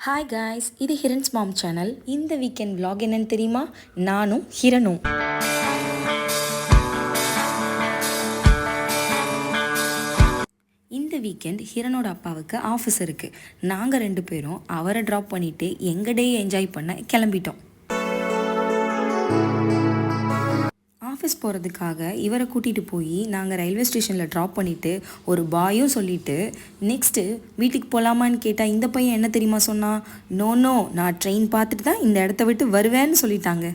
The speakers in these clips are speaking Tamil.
ஹாய் காய்ஸ், இது ஹிரன்ஸ் மாம் சேனல். இந்த வீக்கெண்ட் vlog என்னன்னு தெரியுமா? நானும் ஹிரனும். இந்த வீக்கெண்ட் ஹிரனோட அப்பாவுக்கு ஆஃபீஸ் இருக்குது. நாங்கள் 2 பேரும் அவரை ட்ராப் பண்ணிவிட்டு எங்கள் டே என்ஜாய் பண்ண கிளம்பிட்டோம். ஆஃபீஸ் போகிறதுக்காக இவரை கூட்டிகிட்டு போய் நாங்கள் ரயில்வே ஸ்டேஷனில் ட்ராப் பண்ணிவிட்டு ஒரு பாயும் சொல்லிவிட்டு நெக்ஸ்ட்டு வீட்டுக்கு போகலாமான்னு கேட்டால் இந்த பையன் என்ன தெரியுமா சொன்னான்? நோ நான் ட்ரெயின் பார்த்துட்டு தான் இந்த இடத்த விட்டு வருவேன்னு சொல்லிட்டாங்க.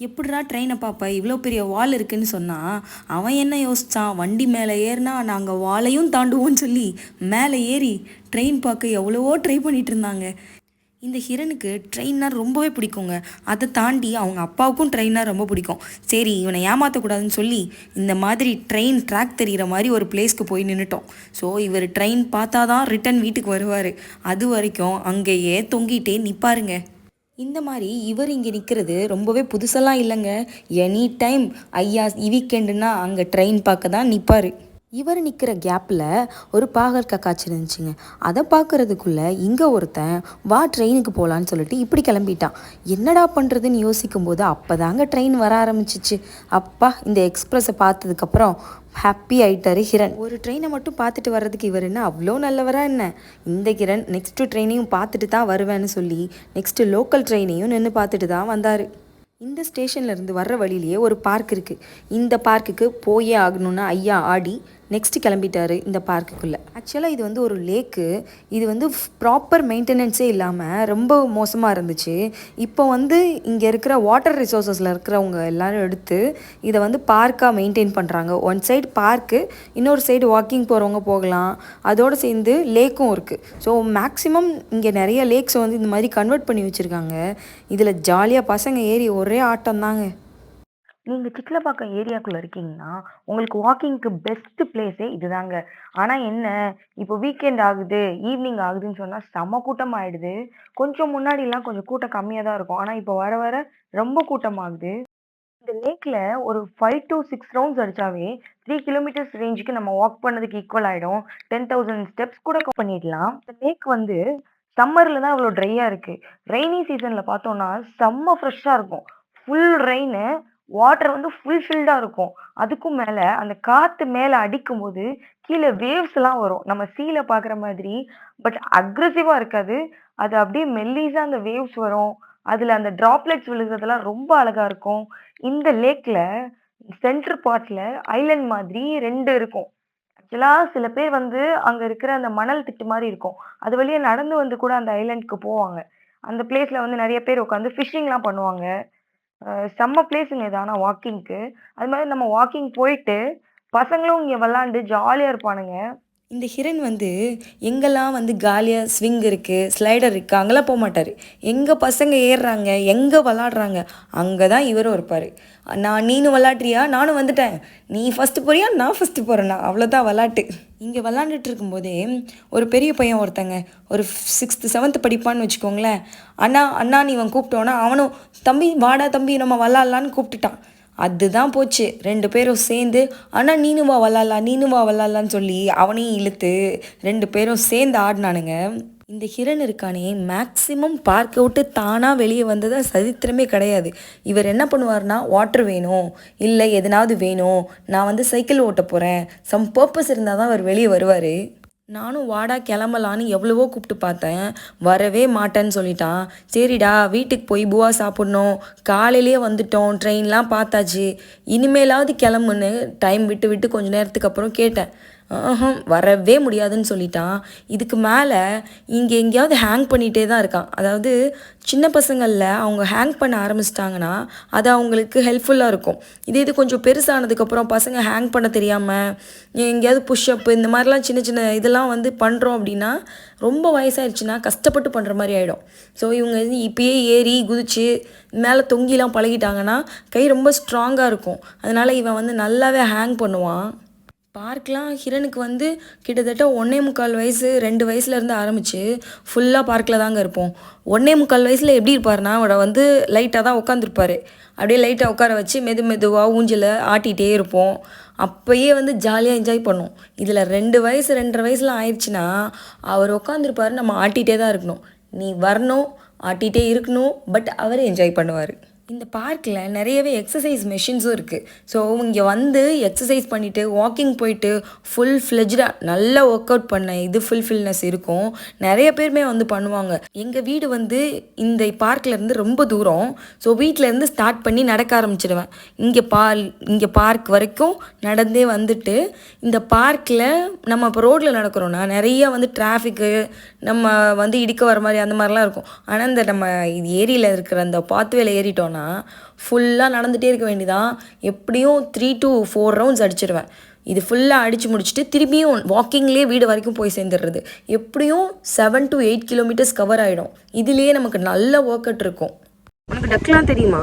எப்படிடா ட்ரெயினை பார்ப்ப, இவ்வளோ பெரிய வால் இருக்குன்னு சொன்னால் அவன் என்ன யோசித்தான், வண்டி மேலே ஏறினா நாங்கள் வாலையும் தாண்டுவோன்னு சொல்லி மேலே ஏறி ட்ரெயின் பார்க்க எவ்வளவோ ட்ரை பண்ணிகிட்டு இருந்தாங்க. இந்த ஹிரனுக்கு ட்ரெயின்னா ரொம்பவே பிடிக்குங்க. அதை தாண்டி அவங்க அப்பாவுக்கும் ட்ரெயின்னா ரொம்ப பிடிக்கும். சரி, இவனை ஏமாற்றக்கூடாதுன்னு சொல்லி இந்த மாதிரி ட்ரெயின் ட்ராக் தெரிகிற மாதிரி ஒரு பிளேஸ்க்கு போய் நின்றுட்டோம். ஸோ இவர் ட்ரெயின் பார்த்தா தான் ரிட்டன் வீட்டுக்கு வருவார். அது வரைக்கும் அங்கேயே தொங்கிட்டே நிற்பாருங்க. இந்த மாதிரி இவர் இங்கே நிற்கிறது ரொம்பவே புதுசெல்லாம் இல்லைங்க. எனி டைம் ஐயா வீக்கெண்டுன்னா அங்கே ட்ரெயின் பார்க்க தான் நிற்பார். இவர் நிற்கிற கேப்பில் ஒரு பாகற்காய் காய்ச்சி இருந்துச்சுங்க. அதை பார்க்குறதுக்குள்ளே இங்கே ஒருத்தன் வா ட்ரெயினுக்கு போகலான்னு சொல்லிட்டு இப்படி கிளம்பிட்டான். என்னடா பண்ணுறதுன்னு யோசிக்கும்போது அப்போ தாங்க ட்ரெயின் வர ஆரம்பிச்சிச்சு. அப்பா, இந்த எக்ஸ்பிரஸை பார்த்ததுக்கப்புறம் ஹாப்பி ஆகிட்டாரு ஹிரன். ஒரு ட்ரெயினை மட்டும் பார்த்துட்டு வர்றதுக்கு இவர் என்ன அவ்வளோ நல்லவரா என்ன? இந்த ஹிரன் நெக்ஸ்ட்டு ட்ரெயினையும் பார்த்துட்டு தான் வருவேன்னு சொல்லி நெக்ஸ்ட்டு லோக்கல் ட்ரெயினையும் நின்று பார்த்துட்டு தான் வந்தார். இந்த ஸ்டேஷன்லேருந்து வர்ற வழியிலேயே ஒரு பார்க் இருக்குது. இந்த பார்க்குக்கு போயே ஆகணும்னு ஐயா ஆடி நெக்ஸ்ட்டு கிளம்பிட்டாரு இந்த பார்க்குக்குள்ளே. ஆக்சுவலாக இது வந்து ஒரு லேக்கு. இது வந்து ப்ராப்பர் மெயின்டெனன்ஸே இல்லாமல் ரொம்ப மோசமாக இருந்துச்சு. இப்போ வந்து இங்கே இருக்கிற வாட்டர் ரிசோர்ஸஸில் இருக்கிறவங்க எல்லோரும் எடுத்து இதை வந்து பார்க்காக மெயின்டைன் பண்ணுறாங்க. ஒன் சைடு பார்க்கு, இன்னொரு சைடு வாக்கிங் போகிறவங்க போகலாம். அதோடு சேர்ந்து லேக்கும் இருக்குது. ஸோ மேக்ஸிமம் இங்கே நிறைய லேக்ஸை வந்து இந்த மாதிரி கன்வெர்ட் பண்ணி வச்சுருக்காங்க. இதில் ஜாலியாக பசங்க ஏறி ஒரே ஆட்டம் தாங்க. நீங்கள் சிட்லப்பாக்கம் ஏரியாக்குள்ளே இருக்கீங்கன்னா உங்களுக்கு வாக்கிங்க்கு பெஸ்ட்டு பிளேஸே இதுதாங்க. ஆனால் என்ன, இப்போ வீக்கெண்ட் ஆகுது, ஈவினிங் ஆகுதுன்னு சொன்னால் செம கூட்டம் ஆகிடுது. கொஞ்சம் முன்னாடிலாம் கொஞ்சம் கூட்டம் கம்மியாக தான் இருக்கும். ஆனால் இப்போ வர வர ரொம்ப கூட்டமாகுது. இந்த லேக்கில் ஒரு 5 to 6 ரவுண்ட்ஸ் அடித்தாவே 3 கிலோமீட்டர்ஸ் ரேஞ்சுக்கு நம்ம வாக் பண்ணதுக்கு ஈக்குவல் ஆகிடும். 10,000 ஸ்டெப்ஸ் கூட பண்ணிடலாம். இந்த லேக் வந்து சம்மரில் தான் அவ்வளோ ட்ரையாக இருக்குது. ரெய்னி சீசனில் பார்த்தோன்னா செம்ம ஃப்ரெஷ்ஷாக இருக்கும். ஃபுல் ரெயின், வாட்டர் வந்து ஃபுல்ஃபில்டாக இருக்கும். அதுக்கும் மேலே அந்த காற்று மேலே அடிக்கும்போது கீழே வேவ்ஸ்லாம் வரும். நம்ம சீல பார்க்குற மாதிரி, பட் அக்ரெசிவாக இருக்காது. அது அப்படியே மெல்லிஸாக அந்த வேவ்ஸ் வரும். அதில் அந்த ட்ராப்லெட்ஸ் விழுகிறதெல்லாம் ரொம்ப அழகாக இருக்கும். இந்த லேக்கில் சென்டர் பார்ட்டில் ஐலண்ட் மாதிரி 2 இருக்கும். ஆக்சுவலாக சில பேர் வந்து அங்கே இருக்கிற அந்த மணல் திட்டு மாதிரி இருக்கும், அது வழியாக நடந்து வந்து கூட அந்த ஐலண்டுக்கு போவாங்க. அந்த பிளேஸில் வந்து நிறைய பேர் உட்காந்து ஃபிஷ்ஷிங்லாம் பண்ணுவாங்க. செம்ம பிளேஸுங்க இது. ஆனால் வாக்கிங்க்கு அது மாதிரி நம்ம வாக்கிங் போயிட்டு பசங்களும் இங்கே விளாண்டு ஜாலியாக இருப்பானுங்க. இந்த ஹிரன் வந்து எங்கெல்லாம் வந்து காலியாக ஸ்விங் இருக்குது, ஸ்லைடர் இருக்குது, அங்கெல்லாம் போக மாட்டார். எங்கே பசங்க ஏறுறாங்க, எங்கே விளாட்றாங்க, அங்கே தான் இவரும் இருப்பார். நீனும் விளாட்றியா, நானும் வந்துட்டேன், நீ ஃபஸ்ட்டு போறியா, நான் ஃபஸ்ட்டு போகிறேன்னா, அவ்வளோதான் விளாட்டு. இங்கே விளாண்டுட்டு இருக்கும்போதே ஒரு பெரிய பையன் ஒருத்தங்க ஒரு 6th 7th படிப்பான்னு வச்சுக்கோங்களேன். அண்ணா நீ இவன் கூப்பிட்டோன்னா அவனும் தம்பி வாடா தம்பி நம்ம விளாட்லான்னு கூப்பிட்டுட்டான். அதுதான் போச்சு. 2 பேரும் சேர்ந்து ஆனால் நீனும் வா விளாட்லான்னு சொல்லி அவனையும் இழுத்து 2 பேரும் சேர்ந்து ஆடினானுங்க. இந்த ஹிரன் இருக்கானே, மேக்ஸிமம் பார்க்க விட்டு தானாக வெளியே வந்ததா சரித்திரமே கிடையாது. இவர் என்ன பண்ணுவார்னா, வாட்டர் வேணும், இல்லை எதனாவது வேணும், நான் வந்து சைக்கிள் ஓட்ட போகிறேன், சம் பர்பஸ் இருந்தால் தான் அவர் வெளியே வருவார். நானும் வாடா கிளம்பலான்னு எவ்வளவோ கூப்பிட்டு பார்த்தேன், வரவே மாட்டேன்னு சொல்லிட்டான். சரிடா வீட்டுக்கு போய் பூவா சாப்பிட்ணும், காலையிலேயே வந்துட்டோம், ட்ரெயின்லாம் பார்த்தாச்சு, இனிமேலாவது கிளம்புன்னு டைம் விட்டு கொஞ்சம் நேரத்துக்கு அப்புறம் கேட்டேன். வரவே முடியாதுன்னு சொல்லிட்டான். இதுக்கு மேலே இங்கே எங்கேயாவது ஹேங் பண்ணிகிட்டே தான் இருக்கான். அதாவது சின்ன பசங்களில் அவங்க ஹேங் பண்ண ஆரம்பிச்சிட்டாங்கன்னா அது அவங்களுக்கு ஹெல்ப்ஃபுல்லாக இருக்கும். இது கொஞ்சம் பெருசானதுக்கப்புறம் பசங்க ஹேங் பண்ண தெரியாமல் எங்கேயாவது புஷ்அப் இந்த மாதிரிலாம் சின்ன இதெல்லாம் வந்து பண்ணுறோம் அப்படின்னா ரொம்ப வயசாகிடுச்சுன்னா கஷ்டப்பட்டு பண்ணுற மாதிரி ஆகிடும். ஸோ இவங்க இப்பயே ஏறி குதித்து மேலே தொங்கிலாம் பழகிட்டாங்கன்னா கை ரொம்ப ஸ்ட்ராங்காக இருக்கும். அதனால் இவன் வந்து நல்லாவே ஹேங் பண்ணுவான். பார்க்லாம் ஹிரனுக்கு வந்து கிட்டத்தட்ட 1.25 வயசு 2 வயசுலேருந்து ஆரம்பித்து ஃபுல்லாக பார்க்கில் தாங்க இருப்போம். 1.25 வயசில் எப்படி இருப்பார்னா, அவரை வந்து லைட்டாக தான் உட்காந்துருப்பார். அப்படியே லைட்டாக உட்கார வச்சு மெதுவாக ஊஞ்சலை ஆட்டிகிட்டே இருப்போம். அப்போயே வந்து ஜாலியாக என்ஜாய் பண்ணும். இதில் 2 வயசு 2.5 வயசுலாம் ஆயிடுச்சுன்னா அவர் உட்காந்துருப்பார், நம்ம ஆட்டிகிட்டே தான் இருக்கணும். நீ வரணும், ஆட்டிகிட்டே இருக்கணும், பட் அவரே என்ஜாய் பண்ணுவார். இந்த பார்க்கில் நிறையவே எக்ஸசைஸ் மெஷின்ஸும் இருக்குது. ஸோ இங்கே வந்து எக்ஸசைஸ் பண்ணிவிட்டு வாக்கிங் போயிட்டு ஃபுல் ஃப்ளெஜ்டாக நல்லா ஒர்க் அவுட் பண்ண இது ஃபுல்ஃபில்னஸ் இருக்கும். நிறைய பேருமே வந்து பண்ணுவாங்க. எங்கள் வீடு வந்து இந்த பார்க்லேருந்து ரொம்ப தூரம். ஸோ வீட்டிலேருந்து ஸ்டார்ட் பண்ணி நடக்க ஆரம்பிச்சிடுவேன். இங்கே பார்க் வரைக்கும் நடந்தே வந்துட்டு இந்த பார்க்கில் நம்ம இப்போ ரோட்டில் நடக்கிறோன்னா நிறைய வந்து டிராஃபிக்கு நம்ம வந்து இடிக்க வர மாதிரி அந்த மாதிரிலாம் இருக்கும். ஆனால் இந்த நம்ம இது ஏரியில் இருக்கிற அந்த பாத்வேல ஏறிட்டோன்னா ஃபுல்லாக நடந்துகிட்டே இருக்க வேண்டியதான். எப்படியும் 3 to 4 ரவுண்ட்ஸ் அடிச்சிடுவேன். இது ஃபுல்லாக அடித்து முடிச்சுட்டு திரும்பியும் வாக்கிங்லேயே வீடு வரைக்கும் போய் சேர்ந்துடுறது. எப்படியும் 7 to 8 கிலோமீட்டர்ஸ் கவர் ஆகிடும். இதுலேயே நமக்கு நல்ல ஒர்க் அவுட் இருக்கும். உனக்கு டக்லாம் தெரியுமா?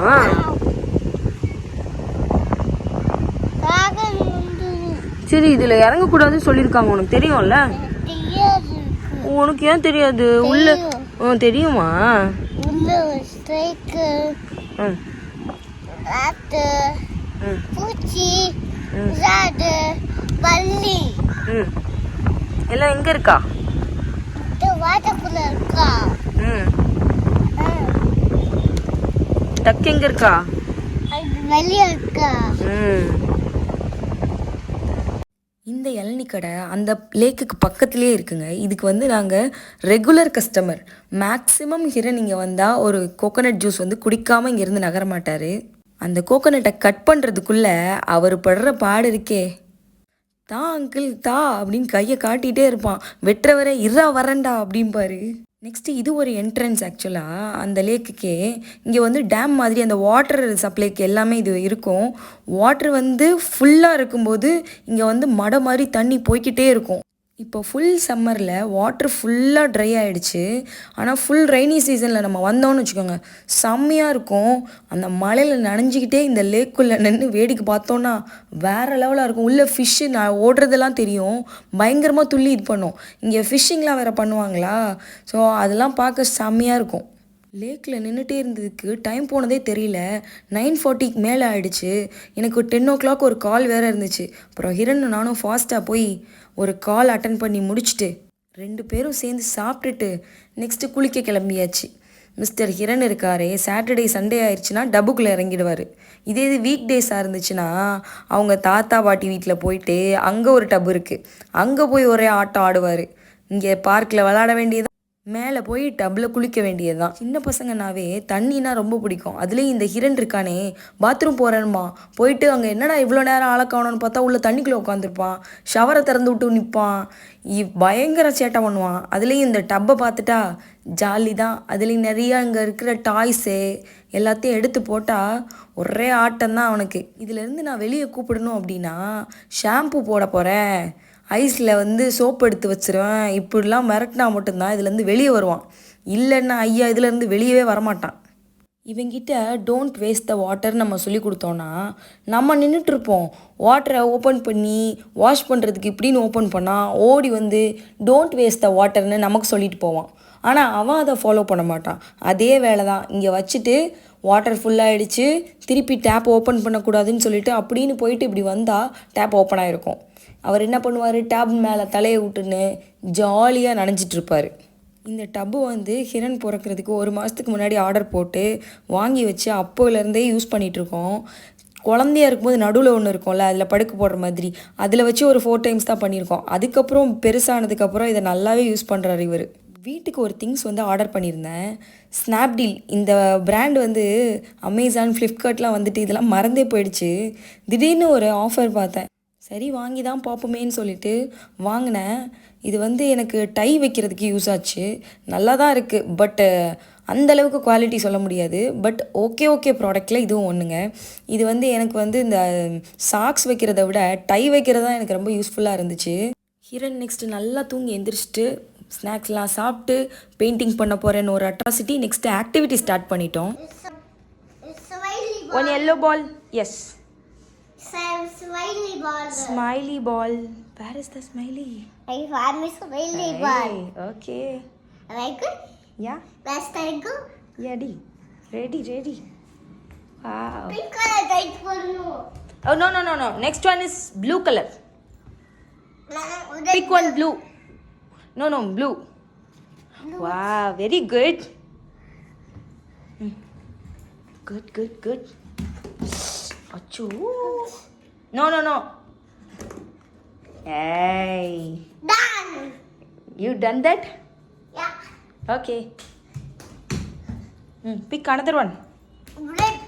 சரி, இதில் இறங்கக்கூடாதுன்னு சொல்லியிருக்காங்க. உனக்கு தெரியும்ல? உனக்கு ஏன் தெரியாது? உள்ள தெரியுமா? எல்லாம் எங்க இருக்கா? டக் எங்க இருக்கா? இந்த இளநீ கடை அந்த லேக்குக்கு பக்கத்துலேயே இருக்குங்க. இதுக்கு வந்து நாங்கள் ரெகுலர் கஸ்டமர். மேக்ஸிமம் ஹிரன் இங்கே வந்தால் ஒரு கோகோனட் ஜூஸ் வந்து குடிக்காமல் இங்கேருந்து நகர மாட்டார். அந்த கோகோனட்டை கட் பண்ணுறதுக்குள்ளே அவர் படுற பாடு இருக்கே. தா அங்கிள் தா அப்படின்னு கையை காட்டிகிட்டே இருப்பான். வெட்டுறவரை இரா வரண்டா அப்படிம்பாரு. நெக்ஸ்ட்டு இது ஒரு என்ட்ரன்ஸ். ஆக்சுவலாக அந்த லேக்குக்கே இங்கே வந்து டேம் மாதிரி அந்த வாட்டர் சப்ளைக்கு எல்லாமே இது இருக்கும். வாட்டர் வந்து ஃபுல்லாக இருக்கும்போது இங்கே வந்து மடை மாதிரி தண்ணி போய்கிட்டே இருக்கும். இப்போ ஃபுல் சம்மரில் வாட்டர் ஃபுல்லாக ட்ரை ஆகிடுச்சு. ஆனால் ஃபுல் ரெய்னி சீசனில் நம்ம வந்தோம்னு வச்சுக்கோங்க, செம்மையாக இருக்கும். அந்த மழையில் நனைஞ்சிக்கிட்டே இந்த லேக்குள்ளே நின்று வேடிக்கை பார்த்தோன்னா வேறு லெவலாக இருக்கும். உள்ளே ஃபிஷ்ஷு நான் ஓடுறதெல்லாம் தெரியும். பயங்கரமாக துள்ளி இது பண்ணும். இங்கே ஃபிஷ்ஷிங்லாம் வேறு பண்ணுவாங்களா, ஸோ அதெல்லாம் பார்க்க செம்மையாக இருக்கும். லேக்கில் நின்றுட்டே இருந்ததுக்கு டைம் போனதே தெரியல. 9:40க்கு மேலே ஆகிடுச்சு. எனக்கு 10 o'clock ஒரு கால் வேறு இருந்துச்சு. அப்புறம் ஹிரன் நானும் ஃபாஸ்ட்டாக போய் ஒரு கால் அட்டன் பண்ணி முடிச்சுட்டு 2 பேரும் சேர்ந்து சாப்பிட்டுட்டு நெக்ஸ்ட்டு குளிக்க கிளம்பியாச்சு. மிஸ்டர் ஹிரன் இருக்காரே, சாட்டர்டே சண்டே ஆயிடுச்சுன்னா டப்புக்குள்ளே இறங்கிடுவார். இதே இது வீக் டேஸாக இருந்துச்சுன்னா அவங்க தாத்தா பாட்டி வீட்டில் போயிட்டு அங்கே ஒரு டப்பு இருக்குது, அங்கே போய் ஒரே ஆட்டம் ஆடுவார். இங்கே பார்க்கில் விளாட வேண்டியது, மேலே போய் டப்பில் குளிக்க வேண்டியது தான். சின்ன பசங்கனாவே தண்ணினா ரொம்ப பிடிக்கும். அதுலேயும் இந்த ஹிரன் இருக்கானே, பாத்ரூம் போகிறேன்மா போயிட்டு அங்கே என்னடா இவ்வளோ நேரம் ஆளக்கானோன்னு பார்த்தா உள்ள தண்ணிக்குள்ளே உட்காந்துருப்பான். ஷவரை திறந்து விட்டு நிற்பான். பயங்கர சேட்டை பண்ணுவான். அதுலேயும் இந்த டப்பை பார்த்துட்டா ஜாலி தான். அதுலேயும் நிறையா இங்கே இருக்கிற டாய்ஸு எல்லாத்தையும் எடுத்து போட்டால் ஒரே ஆட்டம் தான் அவனுக்கு. இதுலேருந்து நான் வெளியே கூப்பிடணும் அப்படின்னா ஷாம்பு போட போகிறேன், ஐஸில் வந்து சோப்பு எடுத்து வச்சுருவேன், இப்படிலாம் மிரட்டினா மட்டும்தான் இதுலேருந்து வெளியே வருவான். இல்லைன்னா ஐயா இதுலேருந்து வெளியவே வரமாட்டான். இவங்கிட்ட டோன்ட் வேஸ்ட் த வாட்டர் நம்ம சொல்லி கொடுத்தோன்னா நம்ம நின்றுட்டுருப்போம். வாட்டரை ஓப்பன் பண்ணி வாஷ் பண்ணுறதுக்கு இப்படின்னு ஓப்பன் பண்ணால் ஓடி வந்து டோன்ட் வேஸ்ட் த வாட்டர்னு நமக்கு சொல்லிட்டு போவான். ஆனால் அவன் அதை ஃபாலோ பண்ண மாட்டான். அதே வேலை தான் இங்கே வச்சுட்டு வாட்டர் ஃபுல்லாகிடுச்சு, திருப்பி டேப் ஓப்பன் பண்ணக்கூடாதுன்னு சொல்லிட்டு அப்படின்னு போயிட்டு இப்படி வந்தால் டேப் ஓப்பன் ஆகிருக்கும். அவர் என்ன பண்ணுவார், டேப் மேலே தலையை விட்டுன்னு ஜாலியாக நனைஞ்சிட்ருப்பார். இந்த டப்பு வந்து ஹிரன் பிறக்கிறதுக்கு 1 மாதத்துக்கு முன்னாடி ஆர்டர் போட்டு வாங்கி வச்சு அப்போலேருந்தே யூஸ் பண்ணிகிட்ருக்கோம். குழந்தையா இருக்கும்போது நடுவில் ஒன்று இருக்கும்ல, அதில் படுக்க போடுற மாதிரி, அதில் வச்சு ஒரு 4 times தான் பண்ணியிருக்கோம். அதுக்கப்புறம் பெருசானதுக்கப்புறம் இதை நல்லாவே யூஸ் பண்ணுறாரு இவர். வீட்டுக்கு ஒரு திங்ஸ் வந்து ஆர்டர் பண்ணியிருந்தேன். ஸ்னாப்டீல் இந்த பிராண்ட் வந்து அமேசான், ஃப்ளிப்கார்ட்லாம் வந்துட்டு இதெல்லாம் மறந்தே போயிடுச்சு. திடீர்னு ஒரு ஆஃபர் பார்த்தேன், சரி வாங்கி தான் பார்ப்போமேன்னு சொல்லிட்டு வாங்கினேன். இது வந்து எனக்கு டை வைக்கிறதுக்கு யூஸ் ஆச்சு. நல்லா தான் இருக்குது, பட்டு அந்தளவுக்கு குவாலிட்டி சொல்ல முடியாது. பட் ஓகே ப்ராடக்டில் இதுவும் ஒன்றுங்க. இது வந்து எனக்கு வந்து இந்த சாக்ஸ் வைக்கிறத விட டை வைக்கிறது தான் எனக்கு ரொம்ப யூஸ்ஃபுல்லாக இருந்துச்சு. ஹிரன் நெக்ஸ்ட்டு நல்லா தூங்கி எந்திரிச்சிட்டு ஸ்நாக்ஸ்லாம் சாப்பிட்டு பெயிண்டிங் பண்ண போகிறேன்னு ஒரு அட்ராசிட்டி. நெக்ஸ்ட்டு ஆக்டிவிட்டி ஸ்டார்ட் பண்ணிட்டோம். One yellow ball, yes. Smiley ball. Smiley ball. Where is the smiley? I found my smiley ball. Okay. Like it? Yeah. Last I go. Ready. Wow. Pink color type for you. Oh no. Next one is blue color. Pick one blue. No, blue. Wow, very good. Good. Achoo. No. Hey. Done. You done that? Yeah. Okay. Pick another one. Red.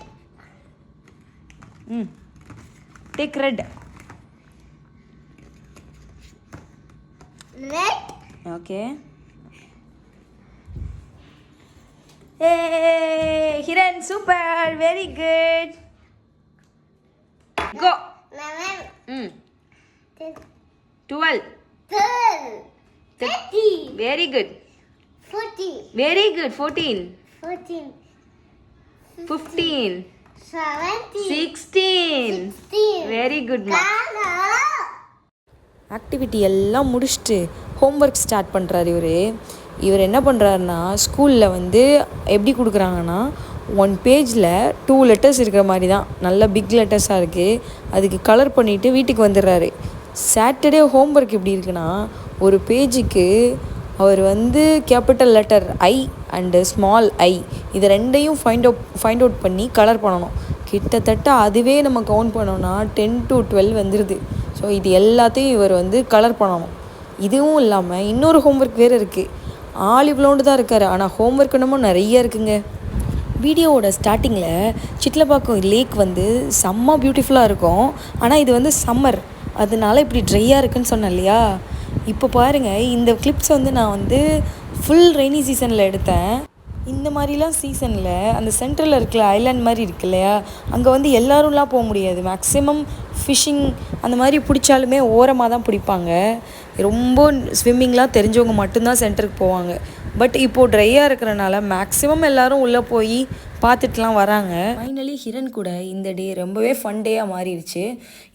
Take red. Red. Okay. Hey, Hiran, super, very good. Go. 11. 12. 12. 13. Very good. 14. Very good. 14. 14. 15. 17. 16. 16. Very good, ma. Color. Activity எல்லாம் முடிச்சுட்டு ஹோம்ஒர்க் ஸ்டார்ட் பண்ணுறாரு இவர் என்ன பண்ணுறாருன்னா ஸ்கூலில் வந்து எப்படி கொடுக்குறாங்கன்னா 1 பேஜில் 2 லெட்டர்ஸ் இருக்கிற மாதிரி தான் நல்ல பிக் லெட்டர்ஸாக இருக்குது. அதுக்கு கலர் பண்ணிவிட்டு வீட்டுக்கு வந்துடுறாரு. சாட்டர்டே ஹோம்ஒர்க் எப்படி இருக்குன்னா ஒரு பேஜுக்கு அவர் வந்து capital letter I and small ஐ இது ரெண்டையும் ஃபைண்ட் அவுட் பண்ணி கலர் பண்ணணும். கிட்டத்தட்ட அதுவே நம்ம கவுண்ட் பண்ணோன்னா 10 to 12 வந்துடுது. ஸோ இது எல்லாத்தையும் இவர் வந்து கலர் பண்ணணும். இதுவும் இல்லாமல் இன்னொரு ஹோம்ஒர்க் வேறு இருக்குது. ஆள் இவ்வளோண்டு தான் இருக்கார், ஆனால் ஹோம்ஒர்க் என்னமோ நிறைய இருக்குங்க. வீடியோவோட ஸ்டார்டிங்கில் சிட்லப்பாக்கம் லேக் வந்து செம்ம பியூட்டிஃபுல்லாக இருக்கும். ஆனால் இது வந்து சம்மர், அதனால இப்படி ட்ரையாக இருக்குன்னு சொன்னேன் இல்லையா. இப்போ பாருங்கள், இந்த கிளிப்ஸ் வந்து நான் வந்து ஃபுல் ரெய்னி சீசனில் எடுத்தேன். இந்த மாதிரிலாம் சீசனில் அந்த சென்ட்ரலில் இருக்கிற ஐலாண்ட் மாதிரி இருக்கு இல்லையா, அங்கே வந்து எல்லோரும்லாம் போக முடியாது. மேக்ஸிமம் ஃபிஷ்ஷிங் அந்த மாதிரி பிடிச்சாலுமே ஓரமாக தான் பிடிப்பாங்க. ரொம்ப ஸ்விம்மிங்லாம் தெரிஞ்சவங்க மட்டும்தான் சென்டருக்கு போவாங்க. பட் இப்போது ட்ரையாக இருக்கிறனால மேக்ஸிமம் எல்லோரும் உள்ளே போய் பார்த்துட்டுலாம் வராங்க. ஃபைனலி ஹிரன் கூட இந்த டே ரொம்பவே ஃபன் டேயாக மாறிடுச்சு.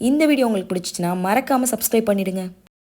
இந்த வீடியோ உங்களுக்கு பிடிச்சிச்சின்னா மறக்காமல் சப்ஸ்கிரைப் பண்ணிவிடுங்க.